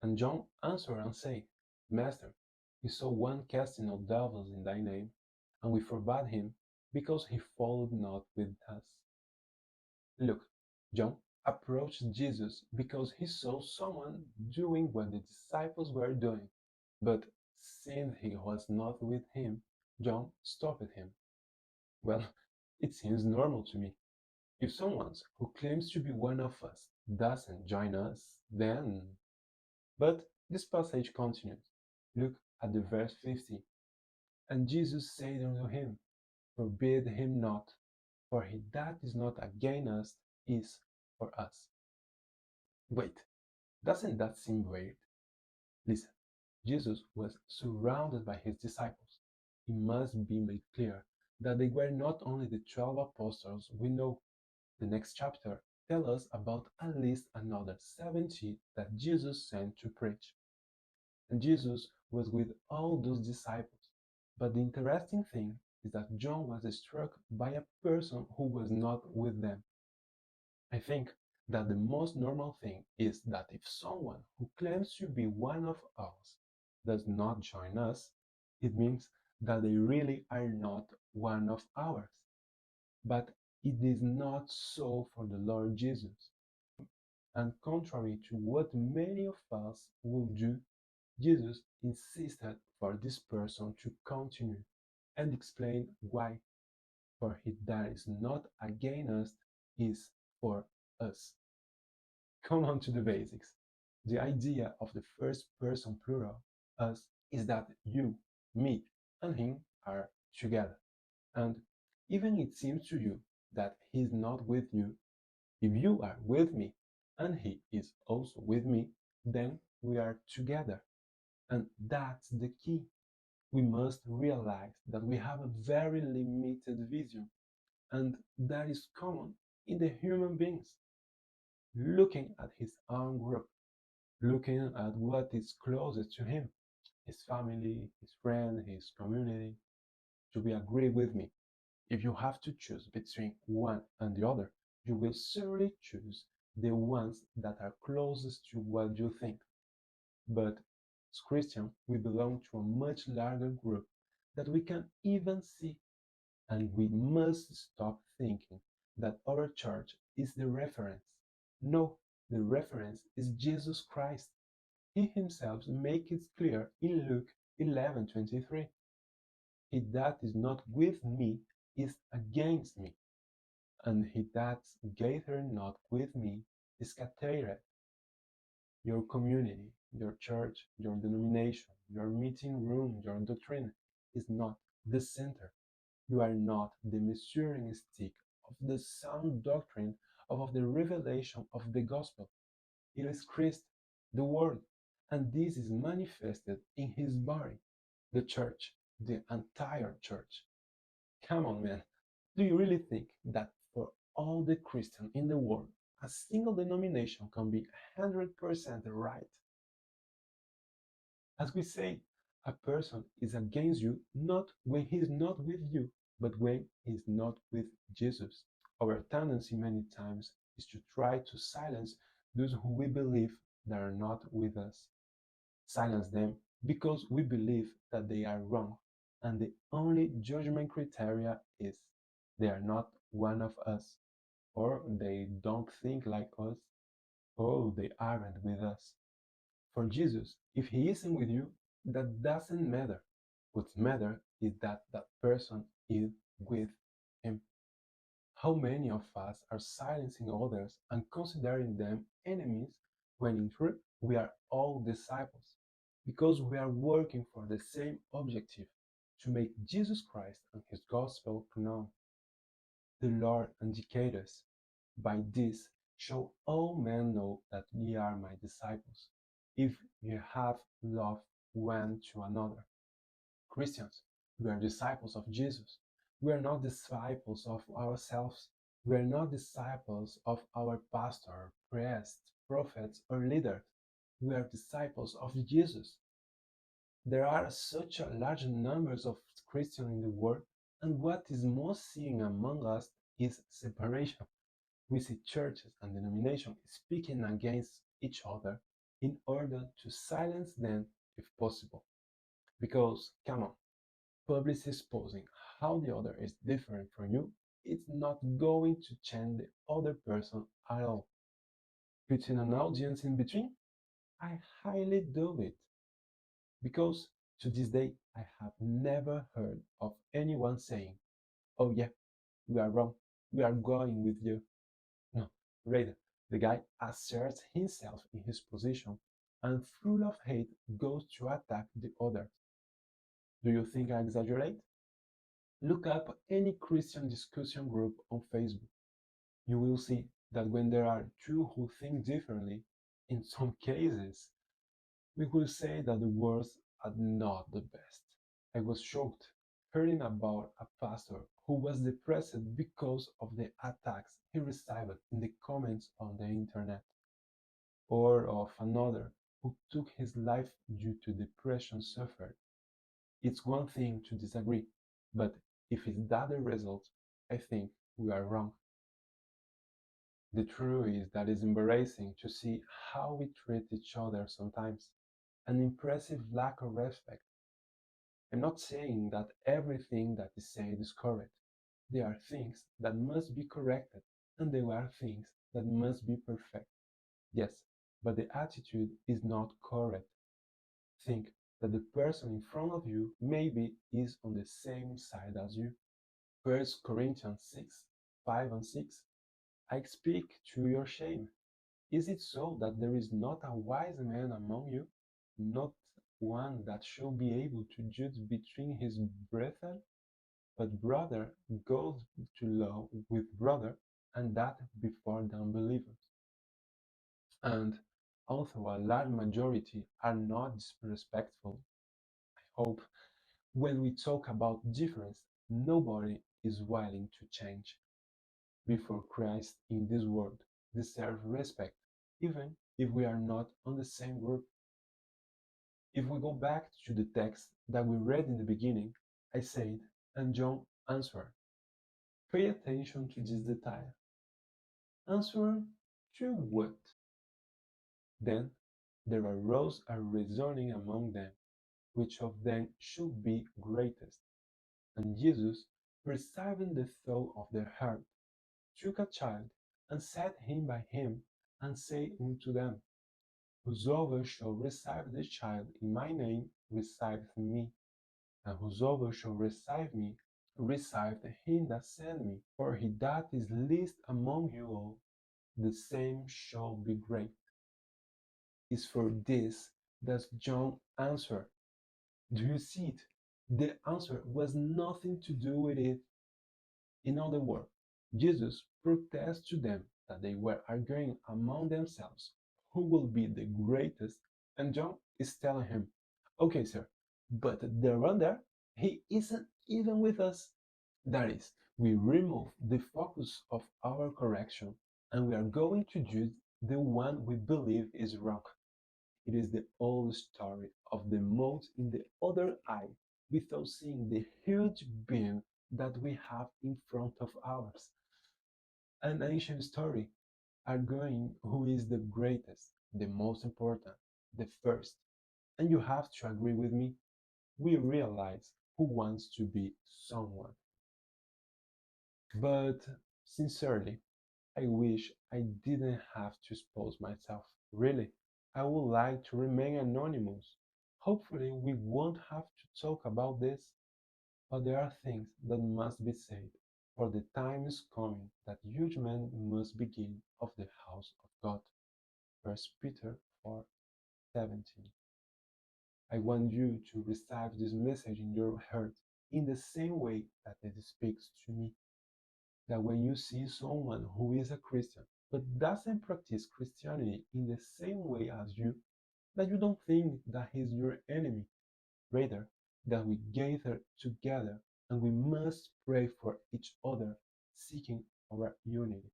And John answered and said, Master, we saw one casting out devils in thy name, and we forbade him, because he followed not with us. Look, John approached Jesus because he saw someone doing what the disciples were doing, but since he was not with him, John stopped him. Well, it seems normal to me. If someone who claims to be one of us doesn't join us, then. But this passage continues. Look at the verse 50. And Jesus said unto him, Forbid him not, for he that is not against us is for us. Wait, doesn't that seem weird? Listen, Jesus was surrounded by his disciples. It must be made clear that they were not only the 12 apostles we know. The next chapter tells us about at least another 70 that Jesus sent to preach. And Jesus was with all those disciples. But the interesting thing is that John was struck by a person who was not with them. I think that the most normal thing is that if someone who claims to be one of us does not join us, it means that they really are not one of ours. But it is not so for the Lord Jesus. And contrary to what many of us will do, Jesus insisted for this person to continue and explain why. For he that is not against us is for us. Come on to the basics. The idea of the first person plural, us, is that you, me, and him are together. And even it seems to you that he is not with you, if you are with me and he is also with me, then we are together. And that's the key. We must realize that we have a very limited vision, and that is common in the human beings. Looking at his own group, looking at what is closest to him, his family, his friend, his community, to be agree with me. If you have to choose between one and the other, you will certainly choose the ones that are closest to what you think. But as Christians, we belong to a much larger group that we can even see, and we must stop thinking that our church is the reference. No, the reference is Jesus Christ. He himself makes it clear in Luke 11:23. He that is not with me is against me, and he that gathereth not with me is scattered. Your community, your church, your denomination, your meeting room, your doctrine is not the center. You are not the measuring stick of the sound doctrine of the revelation of the gospel. It is Christ, the Word, and this is manifested in his body, the church, the entire church. Come on, man. Do you really think that for all the Christians in the world, a single denomination can be 100% right? As we say, a person is against you not when he is not with you, but when he is not with Jesus. Our tendency many times is to try to silence those who we believe that are not with us. Silence them because we believe that they are wrong, and the only judgment criteria is they are not one of us, or they don't think like us, or they aren't with us. For Jesus, if he isn't with you, that doesn't matter. What matters is that that person is with him. How many of us are silencing others and considering them enemies when in truth we are all disciples? Because we are working for the same objective, to make Jesus Christ and his gospel known. The Lord indicates us, by this shall all men know that ye are my disciples, if ye have love one to another. Christians, we are disciples of Jesus. We are not disciples of ourselves. We are not disciples of our pastor, priest, prophets, or leaders. We are disciples of Jesus. There are such a large numbers of Christians in the world, and what is most seen among us is separation. We see churches and denominations speaking against each other, in order to silence them if possible. Because, come on, publicly exposing how the other is different from you, it's not going to change the other person at all. Putting an audience in between, I highly doubt it. Because to this day, I have never heard of anyone saying, "Oh, yeah, we are wrong. We are going with you." No, rather, the guy asserts himself in his position and, full of hate, goes to attack the other. Do you think I exaggerate? Look up any Christian discussion group on Facebook. You will see that when there are two who think differently, in some cases, we will say that the words are not the best. I was shocked hearing about a pastor who was depressed because of the attacks he received in the comments on the internet, or of another who took his life due to depression suffered. It's one thing to disagree, but if it's that the result, I think we are wrong. The truth is that it's embarrassing to see how we treat each other sometimes. An impressive lack of respect. I'm not saying that everything that is said is correct. There are things that must be corrected, and there are things that must be perfect. Yes, but the attitude is not correct. Think that the person in front of you maybe is on the same side as you. First Corinthians 6, 5 and 6. I speak to your shame. Is it so that there is not a wise man among you, not one that should be able to judge between his brethren? But brother goes to law with brother, and that before the unbelievers. And although a large majority are not disrespectful, I hope when we talk about difference, nobody is willing to change. Before Christ in this world deserve respect, even if we are not on the same group. If we go back to the text that we read in the beginning, I said, and John answered. Pay attention to this detail. Answer to what? Then there arose a reasoning among them, which of them should be greatest. And Jesus, perceiving the thought of their heart, took a child, and set him by him, and said unto them, Whosoever shall receive this child in my name receiveth me, and whosoever shall receive me receiveth him that sent me. For he that is least among you all, the same shall be great. Is for this that John answered. Do you see it? The answer was nothing to do with it. In other words, Jesus protests to them that they were arguing among themselves who will be the greatest, and John is telling him, okay, sir, but the one there, he isn't even with us. That is, we remove the focus of our correction and we are going to judge the one we believe is wrong. It is the old story of the mote in the other eye without seeing the huge beam that we have in front of ours. An ancient story arguing who is the greatest, the most important, the first. And you have to agree with me. We realize who wants to be someone. But sincerely, I wish I didn't have to expose myself. Really, I would like to remain anonymous. Hopefully, we won't have to talk about this, but there are things that must be said, for the time is coming that judgment must begin of the house of God. First Peter 4:17. I want you to receive this message in your heart in the same way that it speaks to me. That when you see someone who is a Christian but doesn't practice Christianity in the same way as you, that you don't think that he's your enemy. Rather, that we gather together and we must pray for each other, seeking our unity.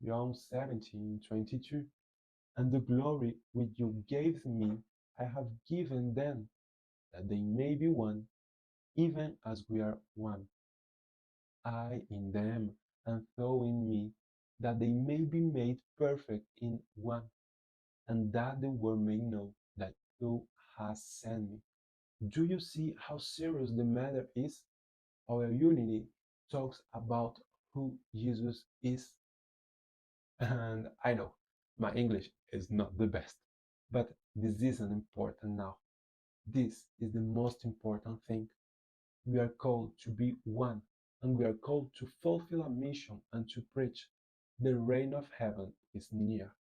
John 17:22. And the glory which you gave me, I have given them, that they may be one, even as we are one. I in them, and thou in me, that they may be made perfect in one, and that the world may know that thou hast sent me. Do you see how serious the matter is? Our unity talks about who Jesus is. And I know my English is not the best, but this isn't important now. This is the most important thing. We are called to be one, and we are called to fulfill a mission and to preach. The reign of heaven is near.